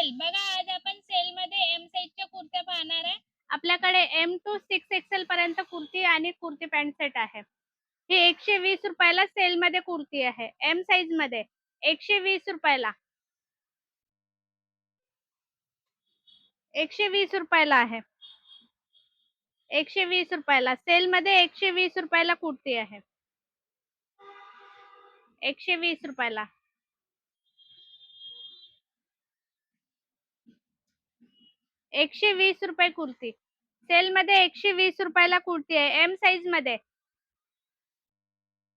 Sale बघा, आज आपण सेलमध्ये एम साईजच्या कुर्त्या पाहणार आहे. आपल्याकडे एम टू 6XL पर्यंत कुर्ती आणि कुर्ती पॅन्ट सेट आहे. ही 120 रुपयाला सेलमध्ये कुर्ती आहे. एम साईज मध्ये 120 रुपयाला, 120 रुपयाला आहे. 120 रुपयाला सेलमध्ये 120 रुपयाला कुर्ती आहे. 120 रुपयाला, 120 रुपये कुर्ती. सेलमध्ये 120 रुपयाला कुर्ती आहे एम साईज मध्ये.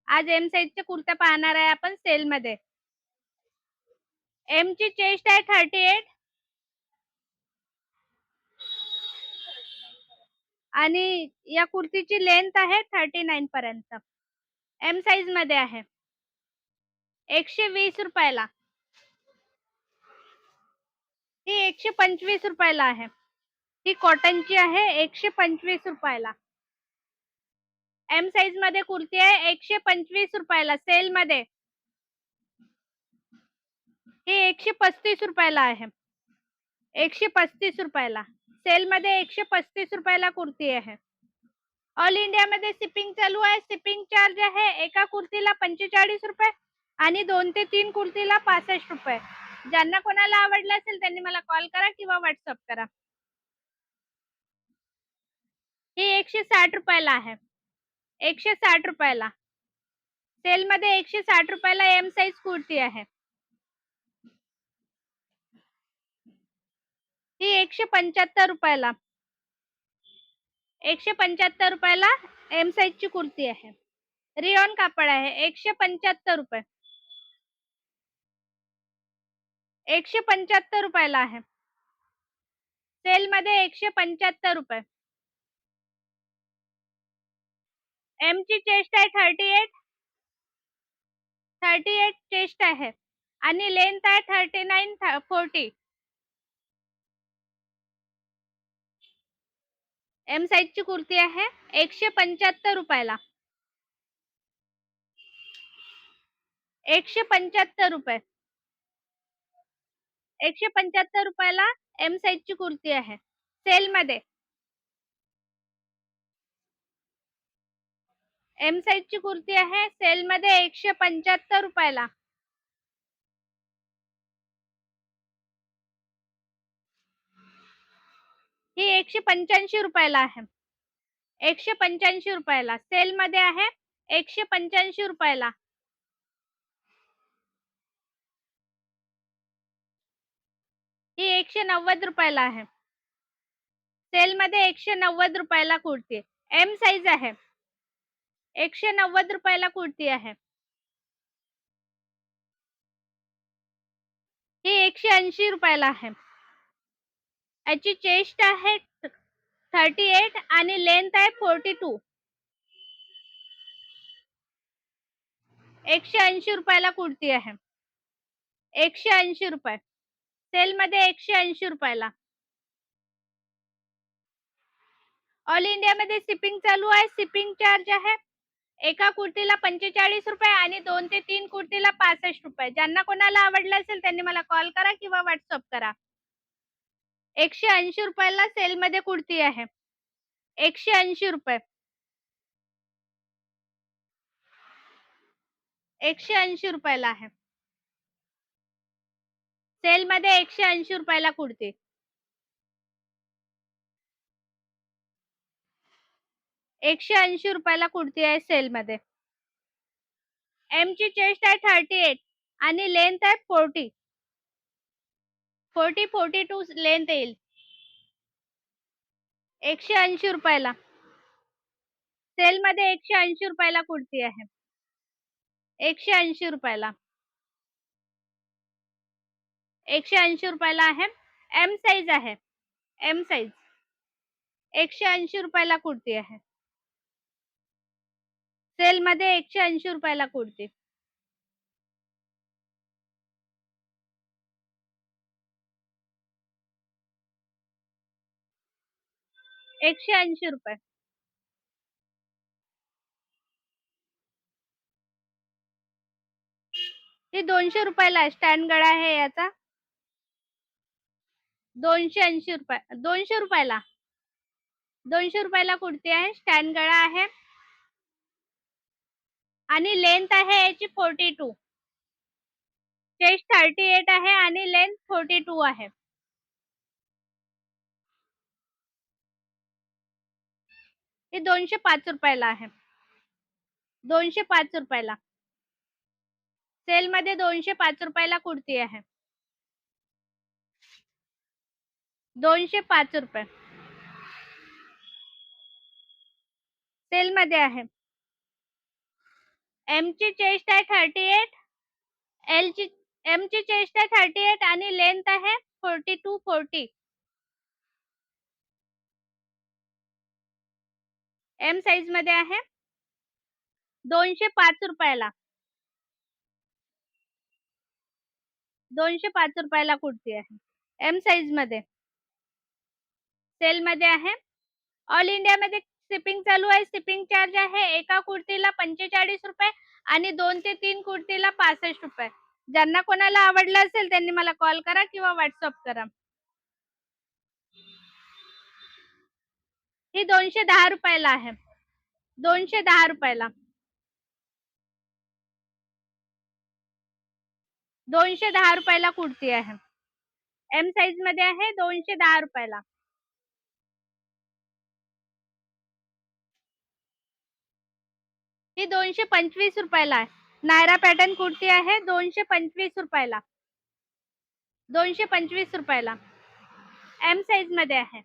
आज एम साईजच्या कुर्त्या पाहणार आहे आपण सेलमध्ये. एम ची चेस्ट आहे 38 आणि या कुर्तीची लेंथ आहे 39 पर्यंत. एम साईज मध्ये आहे. 120 रुपयाला. ही 125 रुपयाला आहे. ही कॉटनची आहे. 125 रुपयाला. एम साईज मध्ये कुर्ती आहे 125 रुपयाला सेल मध्ये. ही 135 रुपयाला आहे. 135 रुपयाला सेल मध्ये 135 रुपयाला कुर्ती आहे. ऑल इंडिया मध्ये शिपिंग चालू आहे. शिपिंग चार्ज आहे एका कुर्तीला 45 रुपये आणि 2 ते 3 कुर्तीला 65 रुपये. ज्यांना कोणाला आवडलं असेल त्यांनी मला कॉल करा किंवा व्हॉट्सअप करा. ही 160 रुपयाला आहे. 160 रुपयाला सेल मध्ये 160 रुपयाला एम साईज कुर्ती आहे. ही 175 रुपयाला. 175 रुपयाला एम साईज ची कुर्ती आहे. रिओन कापड आहे. 175 रुपये. 175 रुपयाला आहे. सेल मध्ये 175 रुपये. एम ची चेस्ट आहे 38 चेस्ट आहे आणि लेंथ आहे 39 40. एम साईज ची कुर्ती आहे 175 रुपयाला. 175 रुपये. 175 रुपयाला एम साईज ची कुर्ती आहे सेल मध्ये. एम साईज ची कुर्ती आहे सेल मध्ये 175 रुपयाला. ही 185 रुपयाला आहे. 185 रुपयाला सेल मध्ये आहे. 185 रुपयाला. ही 190 रुपयाला आहे. सेल मध्ये 190 रुपयाला कुर्ती. एम साईज आहे. 190 रुपयाला कुर्ती आहे. ही 180 रुपयाला आहे. याची चेस्ट आहे 38 आणि लेंथ आहे 42. 180 रुपयाला कुर्ती आहे. 180 रुपये. सेल मध्ये 180 रुपयाला. ऑल इंडिया मध्ये शिपिंग चालू आहे. शिपिंग चार्ज आहे एका कुर्तीला 45 रुपये आणि 2 ते 3 कुर्तीला 65 रुपये. ज्यांना कोणाला आवडलं असेल त्यांनी मला कॉल करा किंवा व्हॉट्सअप करा. 180 रुपयाला सेल मध्ये कुर्ती आहे. 180 रुपये. 180 रुपयाला आहे. सेल मध्ये 180 रुपयाला कुर्ती. 180 रुपयाला कुर्ती आहे सेल मध्ये. एम ची चेस्ट आहे 38 आणि लेंथ आहे 40. 42 लेंथ येईल. 180 रुपयाला. सेल मध्ये 180 रुपयाला कुर्ती आहे. 180 रुपयाला. 180 रुपयाला आहे. एम साईज आहे. M size. 180 रुपयाला कुर्ती आहे. सेल मध्ये 180 रुपयाला कुर्ती. 180 रुपये. ही 200 रुपयाला आहे. स्टँड गळा आहे याचा. ₹280 ₹200 ₹200 कुर्ती आहे. स्टँड गळा आहे आणि लेंथ आहे याची 42. चेस्ट 38 आहे आणि लेंथ 42 आहे. हे ₹205 ला आहे. ₹205 ला. सेलमध्ये ₹205 ला कुर्ती आहे. ₹205 सेलमध्ये आहे. एमची चेस्ट आहे 38, एलची एमची चेस्ट आहे 38 आणि लेंथ आहे 42-40. एम साइजमध्ये आहे. ₹205 ला. ₹205 ला कुर्ती आहे. एम साइजमध्ये. सेलमध्ये आहे. ऑल इंडियामध्ये शिपिंग चालू आहे. शिपिंग चार्ज आहे एका कुर्तीला ₹45 आणि 2 ते 3 कुर्तीला ₹65. ज्यांना कोणाला आवडलं असेल त्यांनी मला कॉल करा किंवा WhatsApp करा. ही ₹210 ला आहे. ₹210 ला. ₹210 ला कुर्ती आहे. एम साइजमध्ये आहे. ₹210 ला. ही ₹225 ला आहे. नायरा पॅटर्न कुर्ती आहे. ₹225 ला. ₹225 ला. एम साइजमध्ये आहे.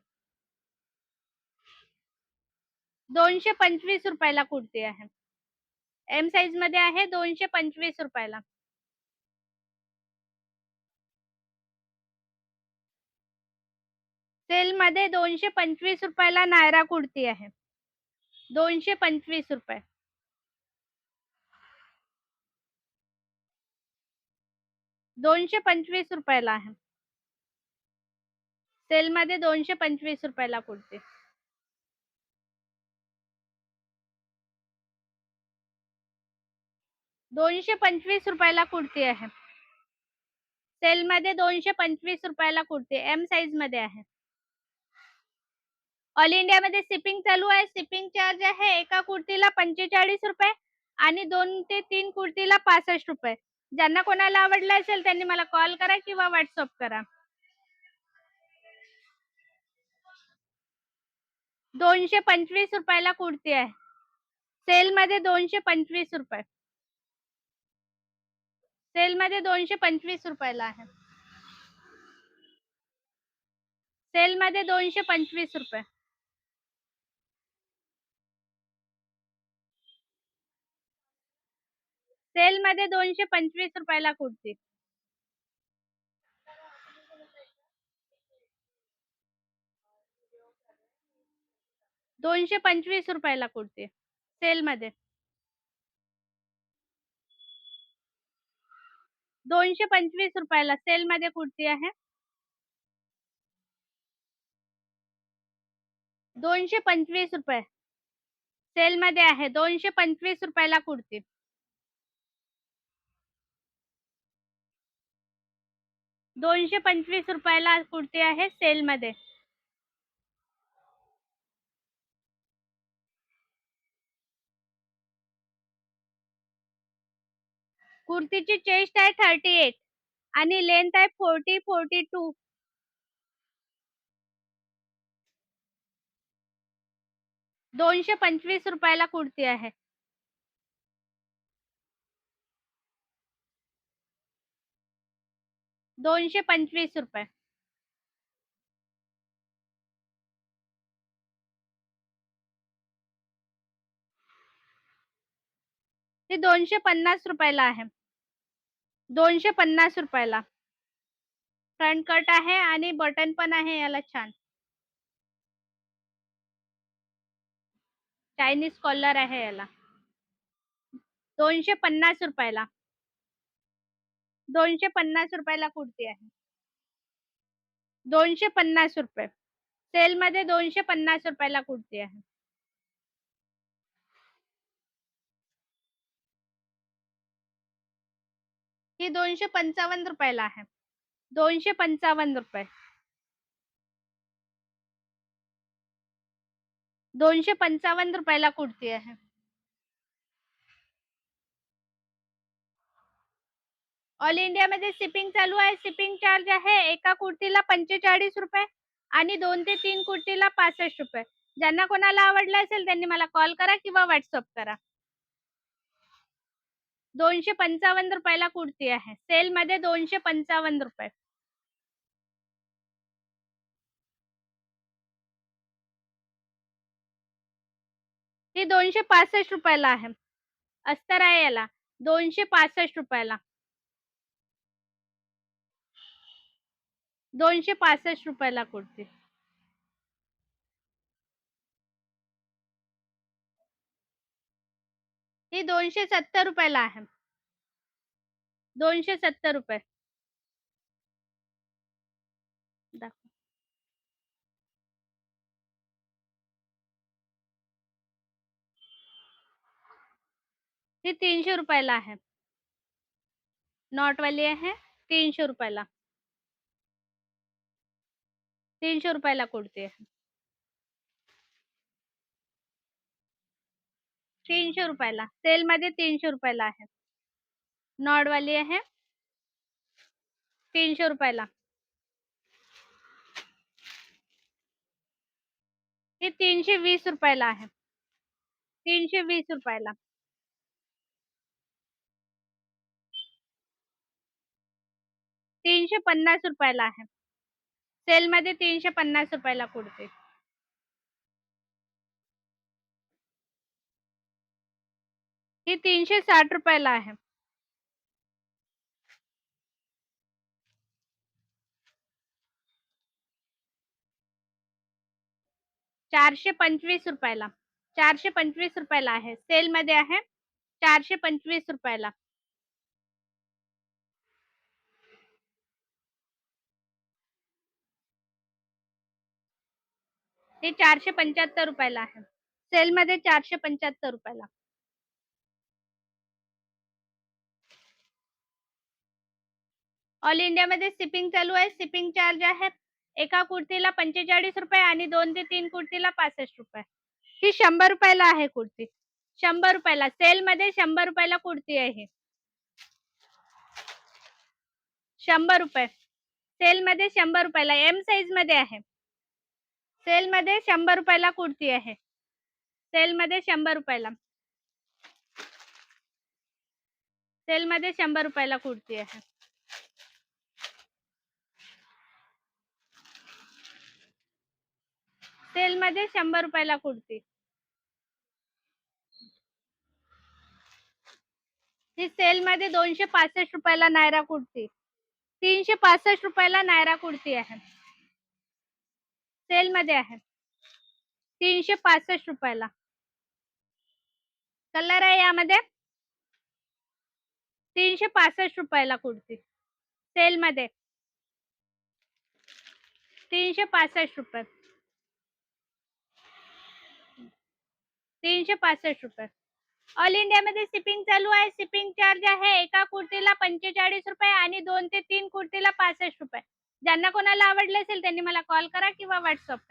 ₹225 ला कुर्ती आहे. एम साइजमध्ये आहे. ₹225 ला. सेलमध्ये ₹225 ला नायरा कुर्ती आहे. ₹225. ₹225 ला आहे. सेलमध्ये ₹225 ला कुर्ती. ₹225 ला कुर्ती आहे. सेलमध्ये ₹225 ला कुर्ती. एम साइजमध्ये आहे. ऑल इंडियामध्ये शिपिंग चालू आहे. शिपिंग चार्ज आहे एका कुर्तीला ₹45 आणि 2 ते 3 कुर्तीला ₹65. ज्यांना कोणाला आवडलं असेल त्यांनी मला कॉल करा किंवा WhatsApp करा. ₹225 ला कुर्ती आहे. सेलमध्ये ₹225. सेलमध्ये ₹225 ला आहे. सेलमध्ये ₹225. सेलमध्ये ₹225 ला कुर्ती. ₹225 ला कुर्ती. सेलमध्ये. ₹225 ला सेलमध्ये कुर्ती आहे. ₹225 सेलमध्ये आहे. ₹225 ला कुर्ती. ₹225 ला कुर्ती आहे सेलमध्ये. कुर्तीची चेस्ट आहे 38 आणि लेंथ आहे 40-42. ₹225 ला कुर्ती आहे. ₹225. ती ₹250 ला आहे. ₹250 ला. फ्रंट कट आहे आणि बटन पण आहे याला छान. चायनीज कॉलर आहे याला. ₹250 ला. ₹250 ला कुर्ती आहे. ₹250. सेलमध्ये ₹250 ला कुर्ती आहे. ही ₹255 ला आहे. ₹255. ₹255 कुर्ती आहे. ऑल इंडियामध्ये शिपिंग चालू आहे. शिपिंग चार्ज आहे एका कुर्तीला ₹45 आणि 2 ते 3 कुर्तीला ₹65. ज्यांना कोणाला आवडलं असेल त्यांनी मला कॉल करा किंवा WhatsApp करा. ₹255 कुर्ती आहे. सेलमध्ये ₹255. ही ₹265 आहे. अस्तर आहे याला. ₹265. ₹265 कुर्ती. ही ₹270 आहे. ₹270. दाखवा. ही ₹300 आहे. नॉटवाली आहे. ₹300. ₹300 कुर्ती आहे. ₹300 सेलमध्ये ₹300 आहे. नॉडवाली आहे. ₹300. ही ₹320 आहे. ₹320. ₹350 आहे. सेलमध्ये ₹350 कुर्ती. ही ₹360 आहे. ₹425. ₹425 आहे. सेलमध्ये आहे. ₹425. हे ₹475 आहे. सेलमध्ये ₹475. ऑल इंडियामध्ये शिपिंग चालू आहे. शिपिंग चार्ज आहे एका कुर्तीला ₹45 आणि 2 ते 3 कुर्तीला ₹65. ही ₹100 आहे कुर्ती. ₹100 सेलमध्ये ₹100 कुर्ती आहे. ₹100 सेलमध्ये ₹100 एम साइजमध्ये आहे. सेलमध्ये ₹100 कुर्ती आहे. सेलमध्ये ₹100 सेलमध्ये ₹100 कुर्ती आहे. सेलमध्ये ₹100 कुर्ती. ही सेलमध्ये ₹265 नायरा कुर्ती. ₹365 नायरा कुर्ती आहे. सेलमध्ये आहे. ₹365. कलर आहे यामध्ये. ₹365 कुर्ती. सेलमध्ये ₹365. ₹365. ऑल इंडियामध्ये शिपिंग चालू आहे. शिपिंग चार्ज आहे एका कुर्तीला ₹45 आणि 2 ते 3 कुर्तीला ₹65. ज्यांना कोणाला आवडले असेल त्यांनी मला कॉल करा किंवा WhatsApp करा.